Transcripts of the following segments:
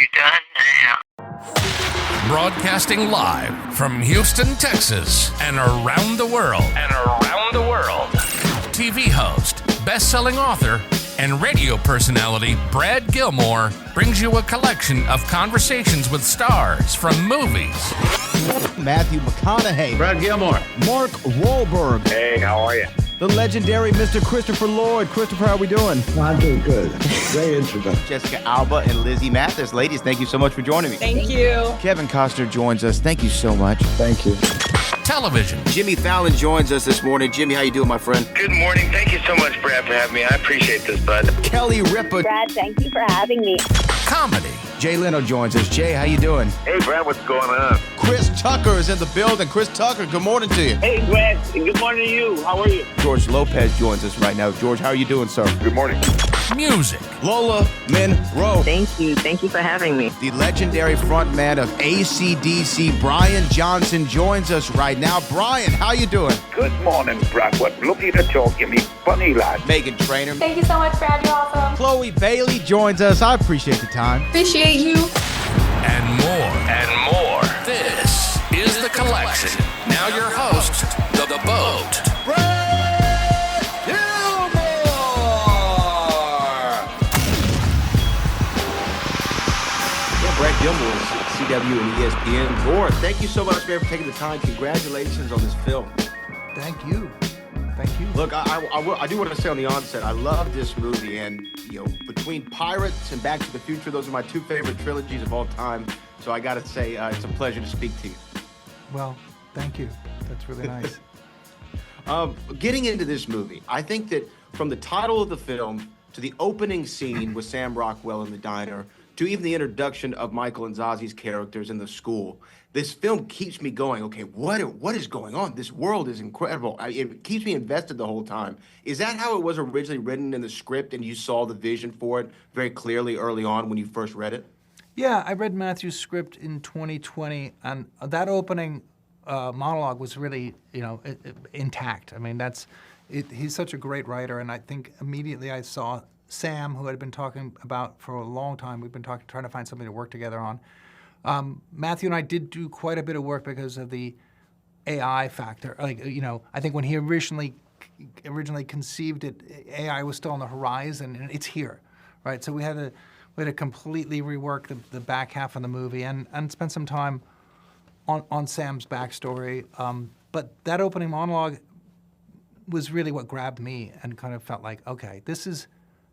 you done now? Broadcasting live from Houston, Texas, and around the world. TV host, best-selling author, and radio personality Brad Gilmore brings you a collection of conversations with stars from movies. Matthew McConaughey. Brad Gilmore. Mark Wahlberg. Hey, how are you? The legendary Mr. Christopher Lloyd. Christopher, how are we doing? I'm doing good. Great introduction. Jessica Alba and Lizzie Mathis. Ladies, thank you so much for joining me. Thank you. Kevin Costner joins us. Thank you so much. Thank you. Television. Jimmy Fallon joins us this morning. Jimmy, how you doing, my friend? Good morning. Thank you so much, Brad, for having me. I appreciate this, bud. Kelly Ripa. Brad, thank you for having me. Comedy. Jay Leno joins us. Jay, how you doing? Hey, Brad, what's going on? Chris Tucker is in the building. Chris Tucker, good morning to you. Hey, Brad. Good morning to you. How are you? George Lopez joins us right now. George, how are you doing, sir? Good morning. Music. Lola Monroe. Thank you. Thank you for having me. The legendary frontman of AC/DC, Brian Johnson, joins us right now. Brian, how you doing? Good morning, Brad. What looking to talk, you me funny lad. Meghan Trainor. Thank you so much, Brad. You're awesome. Chloe Bailey joins us. I appreciate the time. Appreciate you. And more. This is The Collection. Now your host, The Boat. Brad Gilmore! Yeah, Brad Gilmore is CW and ESPN. Gore, thank you so much, man, for taking the time. Congratulations on this film. Thank you. Look, I do want to say on the onset, I love this movie, and between Pirates and Back to the Future, those are my two favorite trilogies of all time. So I got to say, it's a pleasure to speak to you. Well, thank you. That's really nice. Getting into this movie, I think that from the title of the film to the opening scene with Sam Rockwell in the diner, to even the introduction of Michael and Zazi's characters in the school, this film keeps me going, okay, what is going on? This world is incredible. It keeps me invested the whole time. Is that how it was originally written in the script, and you saw the vision for it very clearly early on when you first read it? Yeah, I read Matthew's script in 2020, and that opening monologue was really, intact. I mean, he's such a great writer, and I think immediately I saw Sam, who I'd been talking about for a long time. We've been trying to find something to work together on. Matthew and I did do quite a bit of work because of the AI factor. I think when he originally conceived it, AI was still on the horizon, and it's here, right? So we had to completely rework the back half of the movie and spend some time on Sam's backstory. But that opening monologue was really what grabbed me and kind of felt like, okay, this is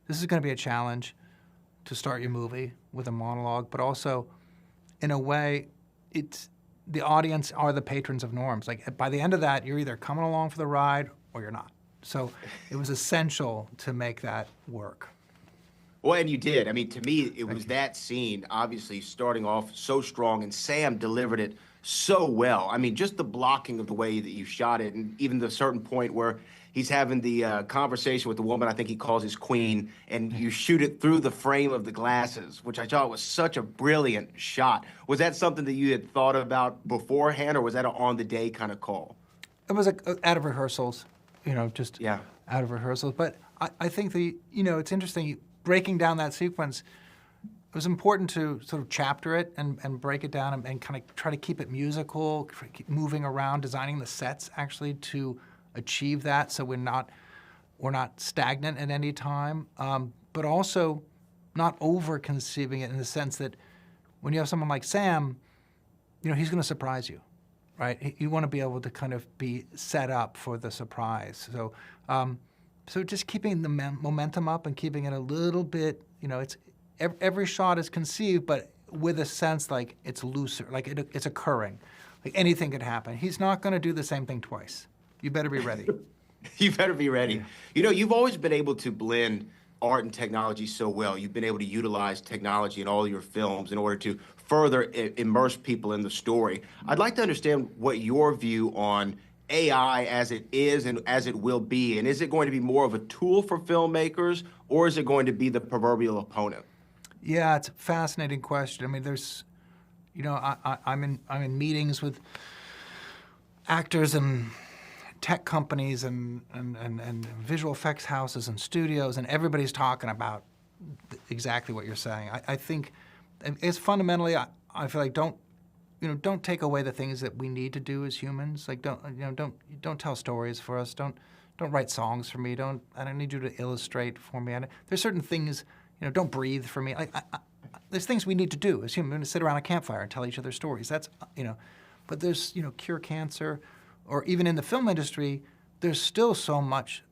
going to be a challenge to start your movie with a monologue, but also, in a way, the audience are the patrons of norms. Like, by the end of that, you're either coming along for the ride or you're not. So it was essential to make that work. Well, and you did. I mean, to me, it was that scene, obviously, starting off so strong, and Sam delivered it so well. I mean, just the blocking of the way that you shot it, and even the certain point where he's having the conversation with the woman I think he calls his queen, and you shoot it through the frame of the glasses, which I thought was such a brilliant shot. Was that something that you had thought about beforehand, or was that an on-the-day kind of call? It was out of rehearsals, just out of rehearsals. But I think it's interesting, breaking down that sequence, it was important to sort of chapter it and break it down and kind of try to keep it musical, keep moving around, designing the sets actually to achieve that, so we're not stagnant at any time, but also not over conceiving it in the sense that when you have someone like Sam, he's going to surprise you, right? You want to be able to kind of be set up for the surprise. So just keeping the momentum up and keeping it a little bit, it's every shot is conceived, but with a sense like it's looser, like it's occurring, like anything could happen. He's not going to do the same thing twice. You better be ready. You better be ready. You've always been able to blend art and technology so well. You've been able to utilize technology in all your films in order to further immerse people in the story. I'd like to understand what your view on AI as it is and as it will be, and is it going to be more of a tool for filmmakers, or is it going to be the proverbial opponent? Yeah, it's a fascinating question. I mean, there's, I'm in meetings with actors and tech companies and visual effects houses and studios, and everybody's talking about exactly what you're saying. I think it's fundamentally, I feel like don't take away the things that we need to do as humans. Like don't tell stories for us. Don't write songs for me. I don't need you to illustrate for me. There's certain things, don't breathe for me. There's things we need to do as humans. We're going to sit around a campfire and tell each other stories. That's, but there's, cure cancer, or even in the film industry, there's still so much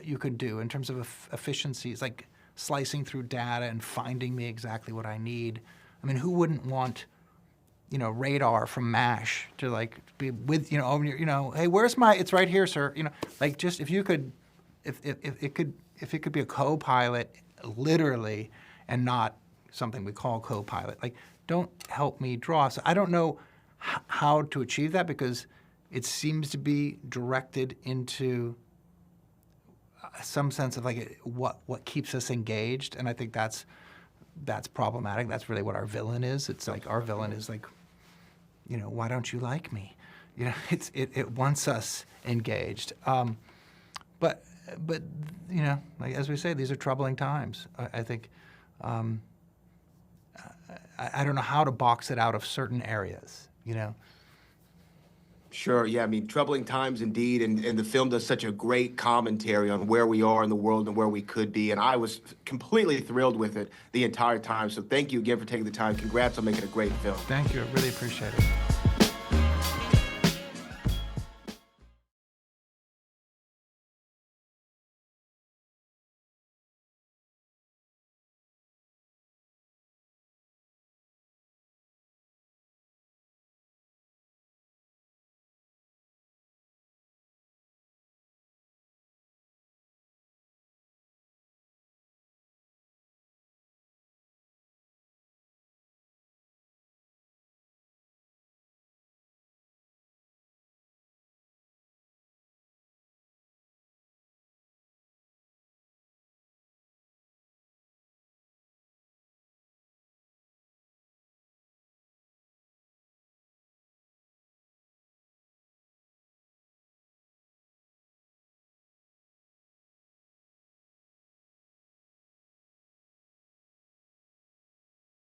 you could do in terms of efficiencies, like slicing through data and finding me exactly what I need. I mean, who wouldn't want, radar from MASH to be with, hey, where's it's right here, sir. Just if you could, if it could be a co-pilot, literally, and not something we call co-pilot. Don't help me draw. So I don't know how to achieve that, because it seems to be directed into some sense of what keeps us engaged, and I think that's problematic. That's really what our villain is. It's our villain is why don't you like me? It wants us engaged. But as we say, these are troubling times. I think I don't know how to box it out of certain areas. Sure, yeah, I mean, troubling times indeed, and the film does such a great commentary on where we are in the world and where we could be, and I was completely thrilled with it the entire time, so thank you again for taking the time. Congrats on making a great film. Thank you, I really appreciate it.